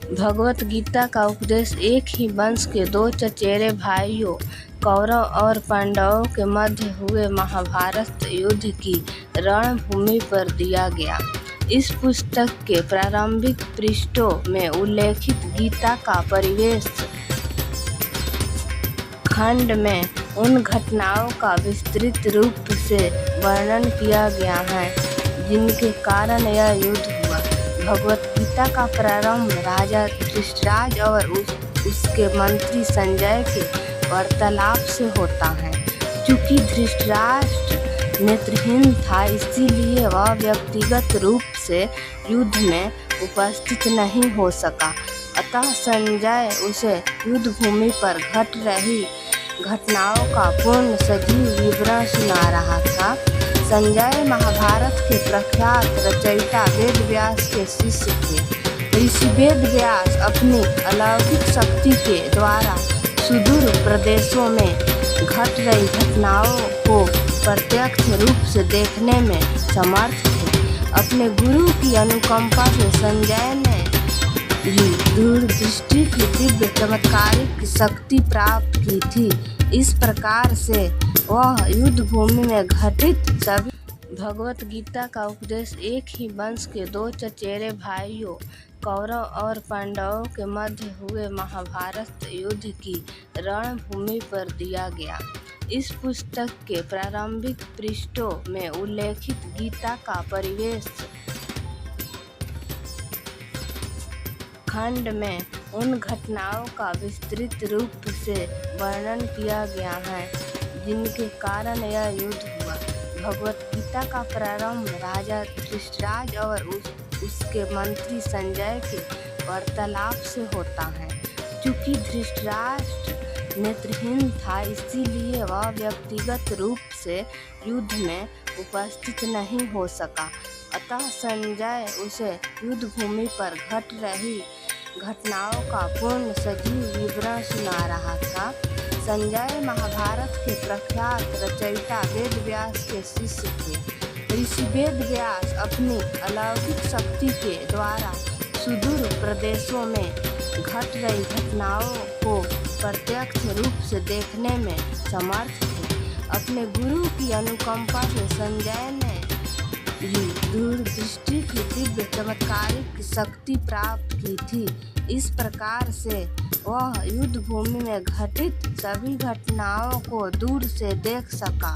भगवत गीता का उपदेश एक ही वंश के दो चचेरे भाइयों कौरव और पांडवों के मध्य हुए महाभारत युद्ध की रणभूमि पर दिया गया। इस पुस्तक के प्रारंभिक पृष्ठों में उल्लेखित गीता का परिवेश खंड में उन घटनाओं का विस्तृत रूप से वर्णन किया गया है जिनके कारण यह युद्ध हुआ। भगवत गीता का प्रारंभ राजा धृतराज और उसके मंत्री संजय के वार्तालाप से होता है। चूंकि धृतराष्ट्र नेत्रहीन था, इसीलिए वह व्यक्तिगत रूप से युद्ध में उपस्थित नहीं हो सका। अतः संजय उसे युद्ध भूमि पर घट रही घटनाओं का पूर्ण सजीव विवरण सुना रहा था। संजय महाभारत के प्रख्यात रचयिता वेद व्यास के शिष्य थे। ऋषि वेद व्यास अपनी अलौकिक शक्ति के द्वारा सुदूर प्रदेशों में घट रही घटनाओं को प्रत्यक्ष रूप से देखने में समर्थ थे। अपने गुरु की अनुकंपा से संजय ने दूरदृष्टि की दिव्य चमत्कारिक शक्ति प्राप्त की थी। इस प्रकार से वह युद्ध भूमि में घटित सभी भगवत गीता का उपदेश एक ही वंश के दो चचेरे भाइयों कौरव और पांडवों के मध्य हुए महाभारत युद्ध की रणभूमि पर दिया गया। इस पुस्तक के प्रारंभिक पृष्ठों में उल्लेखित गीता का परिवेश खंड में उन घटनाओं का विस्तृत रूप से वर्णन किया गया है जिनके कारण यह युद्ध हुआ। भगवत गीता का प्रारंभ राजा धृतराज और उसके मंत्री संजय के वार्तालाप से होता है। चूंकि धृतराष्ट्र नेत्रहीन था, इसीलिए वह व्यक्तिगत रूप से युद्ध में उपस्थित नहीं हो सका। अतः संजय उसे युद्ध भूमि पर घट रही घटनाओं का पूर्ण सजीव विवरण सुना रहा था। संजय महाभारत के प्रख्यात रचयिता वेद व्यास के शिष्य थे। ऋषि वेद व्यास अपनी अलौकिक शक्ति के द्वारा सुदूर प्रदेशों में घट रही घटनाओं को प्रत्यक्ष रूप से देखने में समर्थ थे। अपने गुरु की अनुकंपा से संजय ने दूरदृष्टि की दिव्य चमत्कारिक शक्ति प्राप्त की थी। इस प्रकार से वह युद्ध भूमि में घटित सभी घटनाओं को दूर से देख सका।